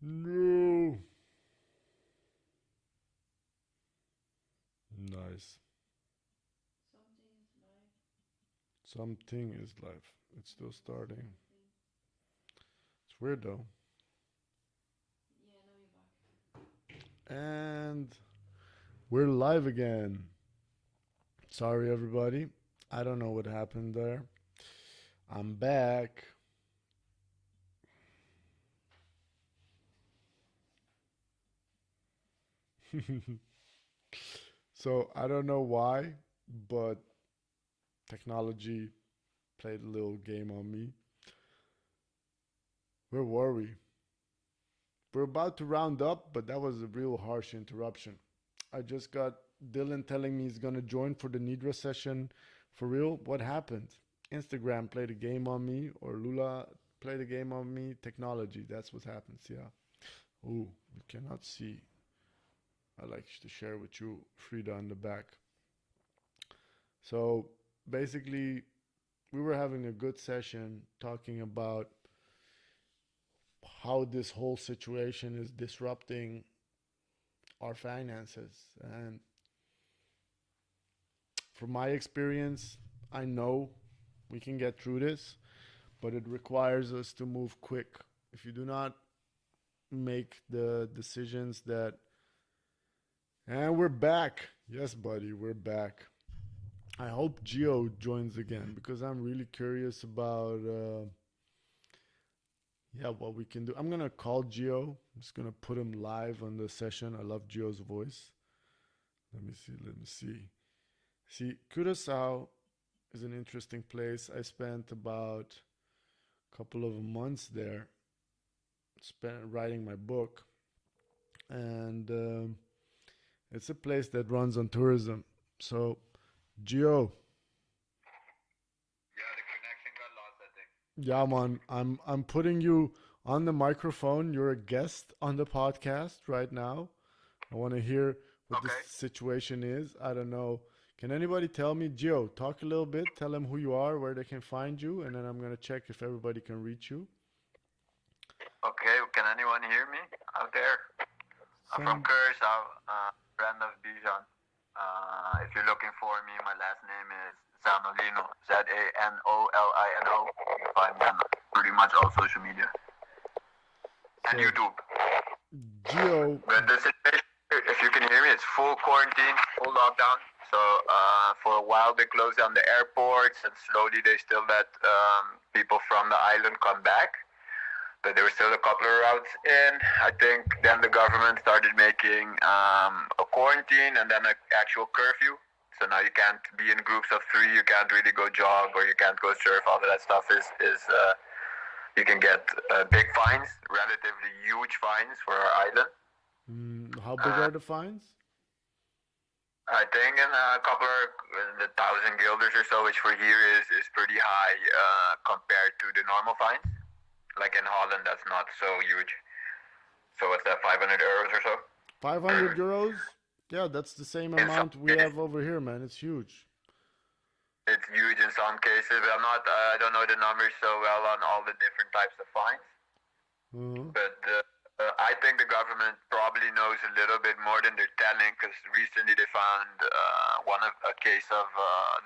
No. Nice. Something is live. It's still starting. It's weird though. And we're live again. Sorry, everybody. I don't know what happened there. I'm back. So I don't know why, but technology played a little game on me. Where were we? We're about to round up, but that was a real harsh interruption. I just got Dylan telling me he's gonna join for the Nidra session. For real, what happened? Instagram played a game on me, or Lula played a game on me. Technology, that's what happens, yeah. Ooh, we cannot see. I like to share with you Frida on the back. So basically, we were having a good session talking about how this whole situation is disrupting our finances. And from my experience, I know we can get through this, but it requires us to move quick. If you do not make the decisions that, and we're back. Yes, buddy, we're back. I hope Geo joins again because I'm really curious about yeah, what we can do. I'm gonna call Geo. I'm just gonna put him live on the session. I love Geo's voice. Let me see. Let me see. See, Curacao is an interesting place. I spent about a couple of months there, spent writing my book, and it's a place that runs on tourism. So, Geo, Yeah, the connection got lost, I think. yeah, man, I'm putting you on the microphone. You're a guest on the podcast right now. I want to hear what this Okay. situation is. I don't know. Can anybody tell me, Gio, talk a little bit, tell them who you are, where they can find you, and then I'm going to check if everybody can reach you. Okay, can anyone hear me out there? I'm from Some Curacao, friend of Bijan. If you're looking for me, my last name is Zanolino. Zanolino. You can find me on pretty much all social media and so YouTube. Geo, But the situation, if you can hear me, it's full quarantine, full lockdown. So for a while they closed down the airports, and slowly they still let people from the island come back. But there were still a couple of routes in. I think then the government started making a quarantine and then an actual curfew. So now you can't be in groups of three. You can't really go jog or you can't go surf. All of that stuff is you can get big fines, relatively huge fines for our island. how big Uh, are the fines? I think in a couple of the thousand guilders or so, which for here is pretty high compared to the normal fines. Like in Holland, that's not so huge. So what's that, 500 euros or so? 500 euros? Yeah, that's the same In some amount we cases, have over here, man. It's huge. it's huge in some cases, but I'm not. I don't know the numbers so well on all the different types of fines. Uh-huh. But I think the government probably knows a little bit more than they're telling, because recently they found a case of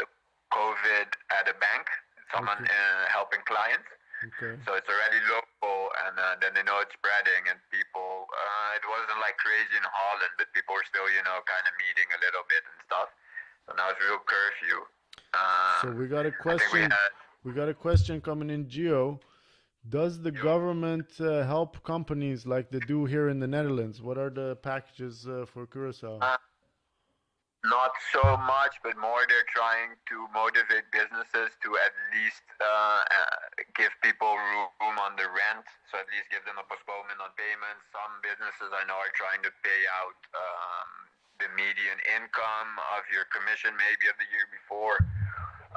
the COVID at a bank, someone Okay. helping clients. Okay. So it's already local, and then they know it's spreading, and people. It wasn't like crazy in Holland, but people were still, kind of meeting a little bit and stuff. So now it's real curfew. So we got a I think we question. had. We got a question coming in, Geo. Does the You government help companies like they do here in the Netherlands? What are the packages for Curacao? uh, Not so much, but more they're trying to motivate businesses to at least give people room on the rent. So at least give them a postponement on payments. Some businesses I know are trying to pay out the median income of your commission maybe of the year before.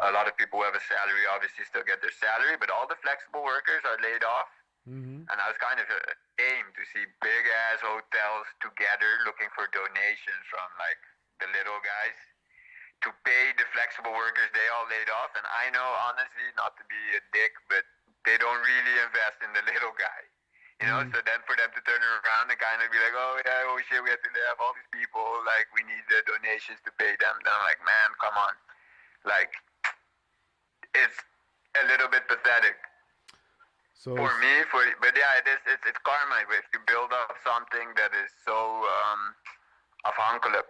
A lot of people who have a salary obviously still get their salary, but all the flexible workers are laid off. Mm-hmm. And I was kind of aim to see big ass hotels together looking for donations from like the little guys to pay the flexible workers they all laid off. And I know honestly, not to be a dick, but they don't really invest in the little guy. You know, so then for them to turn around and kind of be like, oh yeah, oh shit, we have to have all these people, like we need the donations to pay them. Then I'm like, man, come on, like it's a little bit pathetic So for me. But yeah, it's karma. If you build up something that is so afhankelijk,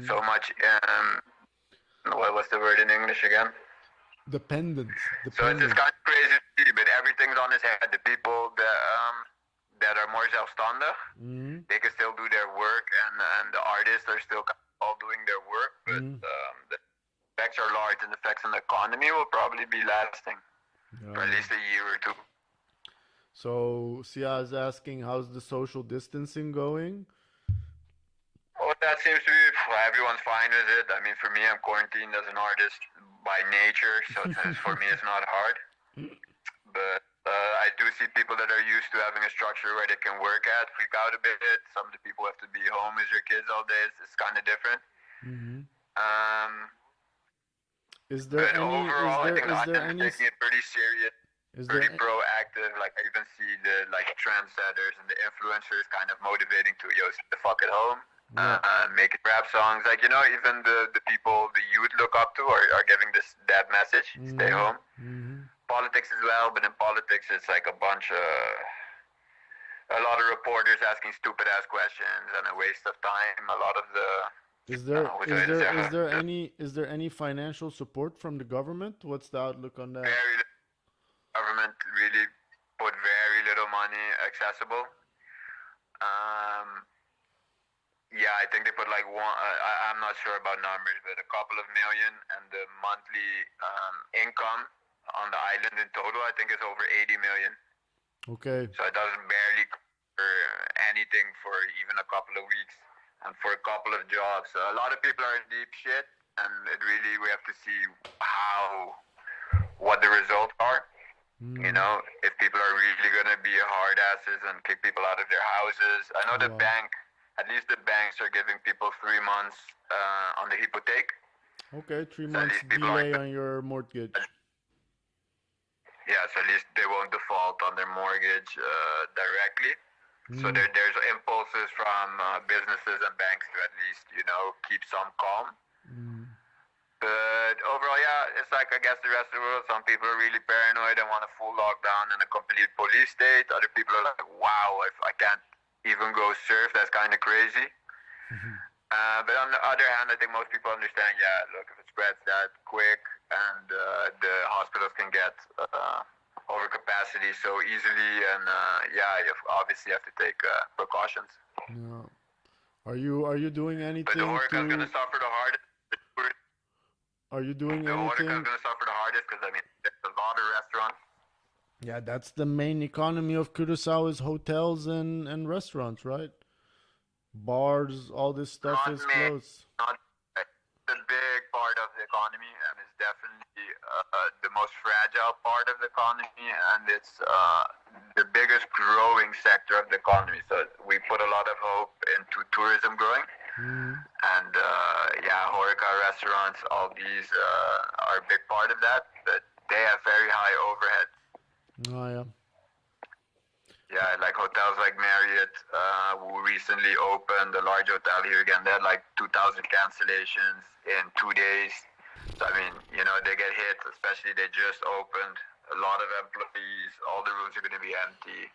so much what's the word in English again? dependent. So it's kind of crazy to see, but everything's on his head. The people that are more zelfstandig, they can still do their work, and the artists are still all doing their work, but the effects are large, and the effects on the economy will probably be lasting for at least a year or two. So Sia is asking, how's the social distancing going? Well, that seems to be, everyone's fine with it. I mean, for me, I'm quarantined as an artist by nature, so for me it's not hard. But I do see people that are used to having a structure where they can work at freak out a bit. Some of the people have to be home with your kids all day. It's kind of different. Is there but any? overall, I think Is the there audience any? is taking it pretty serious, pretty proactive. Like I even see the trendsetters and the influencers kind of motivating to sit the fuck at home. Making rap songs, like even the people the youth look up to are giving that message: stay home. Politics as well, but in politics it's like a lot of reporters asking stupid ass questions and a waste of time. A lot of the Is there any financial support from the government? What's the outlook on that? Very little. Government really put very little money accessible. Yeah, I think they put like one. I'm not sure about numbers, but a couple of million, and the monthly income on the island in total, I think, is over 80 million. Okay. So it doesn't barely cover anything for even a couple of weeks, and for a couple of jobs. So a lot of people are in deep shit, and we have to see what the results are. If people are really gonna be hard asses and kick people out of their houses. I know the bank. At least the banks are giving people 3 months on the hypotheek. Okay, 3 months delay on your mortgage. Yeah, so at least they won't default on their mortgage directly. So there's impulses from businesses and banks to at least, keep some calm. But overall, yeah, it's like, I guess, the rest of the world. Some people are really paranoid and want a full lockdown and a complete police state. Other people are like, wow, if I can't even go surf, that's kind of crazy. But on the other hand, I think most people understand, look, if it spreads that quick and the hospitals can get over capacity so easily, and you obviously have to take precautions. Yeah. Are you doing anything? But the Horeca's going to suffer the hardest. Are you doing anything? anything? The Horeca's going to suffer the hardest because, there's a lot of restaurants. Yeah, that's the main economy of Curacao is hotels and restaurants, right? Bars, all this stuff is closed. It's a big part of the economy, and it's definitely the most fragile part of the economy, and it's the biggest growing sector of the economy. So we put a lot of hope into tourism growing. And Horeca restaurants, all these are a big part of that, but they have very high overhead. Oh, yeah. Yeah, like hotels like Marriott, who recently opened a large hotel here again. They had like 2,000 cancellations in 2 days. So, they get hit, especially they just opened. A lot of employees, all the rooms are going to be empty.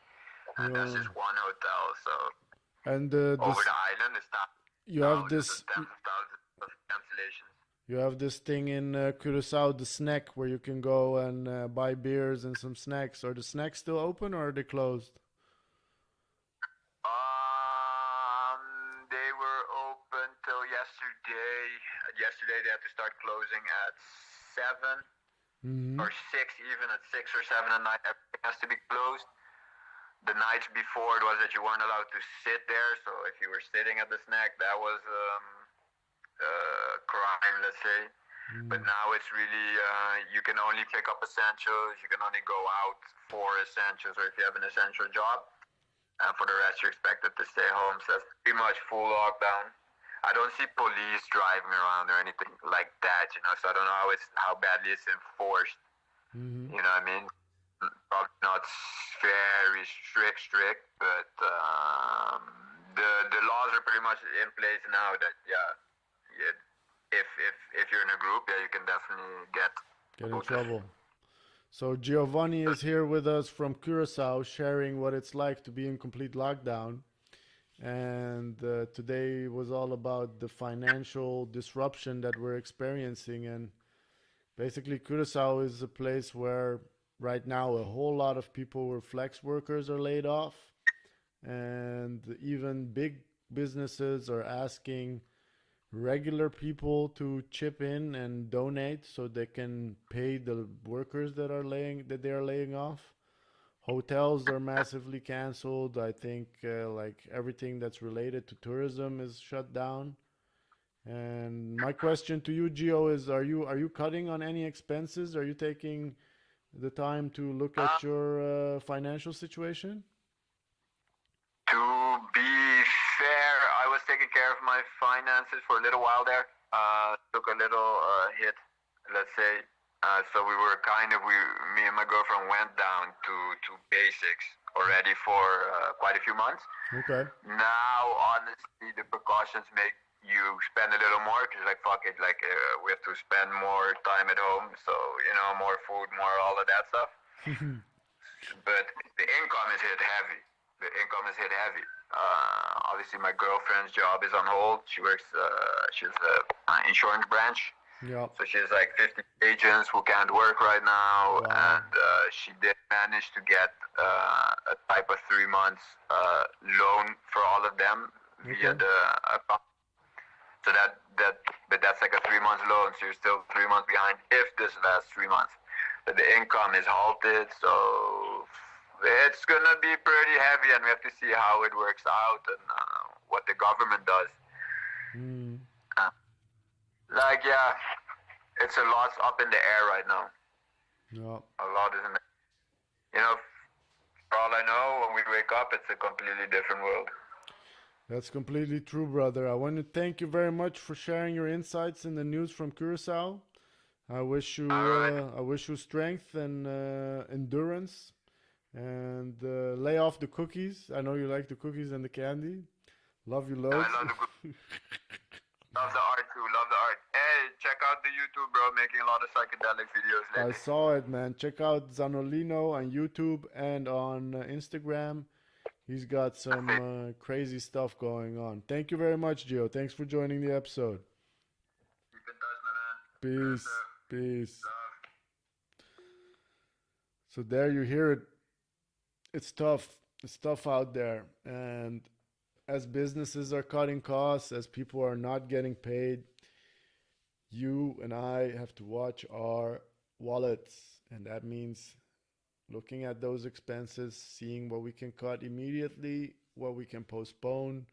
And that's just one hotel, so. And over the island, it's not. You have this. Tens of thousands of cancellations. You have this thing in Curacao, the snack, where you can go and buy beers and some snacks. Are the snacks still open or are they closed? They were open till yesterday. Yesterday they had to start closing at 7 or 6, even at 6 or 7 at night. Everything has to be closed. The nights before it was that you weren't allowed to sit there. So if you were sitting at the snack, that was crime, let's say. But now it's really you can only pick up essentials. You can only go out for essentials, or if you have an essential job. And for the rest, you're expected to stay home. So that's pretty much full lockdown. I don't see police driving around or anything like that, So I don't know how badly it's enforced. You know what I mean? probably not very strict, but the laws are pretty much in place now. That if you're in a group, yeah, you can definitely get Get in notice. trouble. So Giovanni is here with us from Curacao, sharing what it's like to be in complete lockdown. And today was all about the financial disruption that we're experiencing. And basically, Curacao is a place where right now a whole lot of people who are flex workers are laid off, and even big businesses are asking regular people to chip in and donate so they can pay the workers that they are laying off. Hotels are massively canceled. I think like everything that's related to tourism is shut down. And my question to you, Gio, is: Are you cutting on any expenses? Are you taking the time to look Uh, at your financial situation? to be fair, I was taking care of my finances for a little while there. Took a little hit, let's say. So we were me and my girlfriend went down to basics already for quite a few months. Okay. Now, honestly, the precautions make you spend a little more because, like, fuck it, like, we have to spend more time at home. So, more food, more all of that stuff. But the income is hit heavy. The income is hit heavy. Obviously, my girlfriend's job is on hold. She works, she's an insurance branch. Yeah. So she has like 50 agents who can't work right now, Wow. and she did manage to get a type of 3 months loan for all of them via Okay. the account. So but that's like a 3 months loan. So you're still 3 months behind if this lasts 3 months. But the income is halted, so it's gonna be pretty heavy, and we have to see how it works out and what the government does. Mm. Uh, like yeah, it's a lot up in the air right now. Yeah. A lot is in the, you know, for all I know, when we wake up, it's a completely different world. That's completely true, brother. I want to thank you very much for sharing your insights in the news from Curacao. All right. I wish you strength and endurance, and lay off the cookies. I know you like the cookies and the candy. Love you I loads. love the group. Love the art too. Love the art. Hey, check out the YouTube, bro. Making a lot of psychedelic videos I lately. saw it, man. Check out Zanolino on YouTube and on Instagram. He's got some crazy stuff going on. Thank you very much, Gio. Thanks for joining the episode. Keep in touch, my man. Peace. Love. Peace. So there you hear it. It's tough. It's tough out there. And as businesses are cutting costs, as people are not getting paid, you and I have to watch our wallets. And that means looking at those expenses, seeing what we can cut immediately, what we can postpone,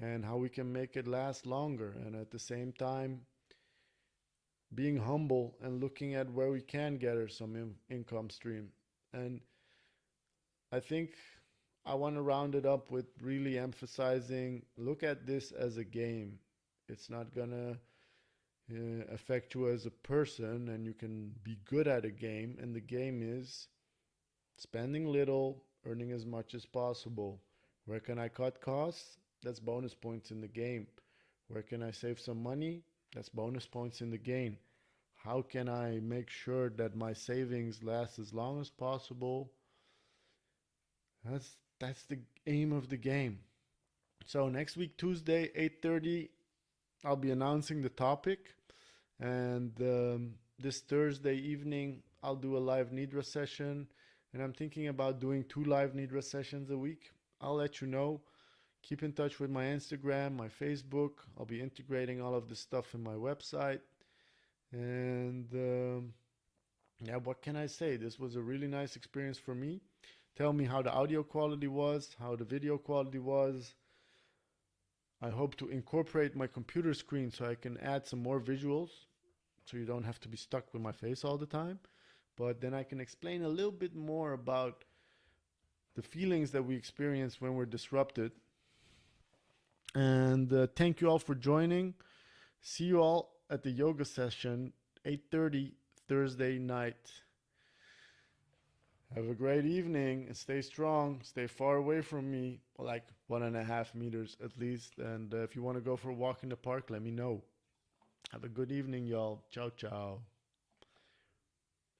and how we can make it last longer. And at the same time, being humble and looking at where we can gather some income stream. And I think I want to round it up with really emphasizing look at this as a game. It's not gonna affect you as a person, and you can be good at a game. And the game is spending little, earning as much as possible. Where can I cut costs? That's bonus points in the game. Where can I save some money? That's bonus points in the game. How can I make sure that my savings last as long as possible? That's the aim of the game. So next week Tuesday 8:30 I'll be announcing the topic, and this Thursday evening I'll do a live Nidra session, and I'm thinking about doing 2 live Nidra sessions a week. I'll let you know. Keep in touch with my Instagram, my Facebook. I'll be integrating all of this stuff in my website. And yeah, what can I say? This was a really nice experience for me. Tell me how the audio quality was, how the video quality was. I hope to incorporate my computer screen so I can add some more visuals so you don't have to be stuck with my face all the time. But then I can explain a little bit more about the feelings that we experience when we're disrupted. And thank you all for joining. See you all at the yoga session 8:30 Thursday night. Have a great evening and stay strong. Stay far away from me, like 1.5 meters at least. And if you want to go for a walk in the park, let me know. Have a good evening, y'all. Ciao, ciao.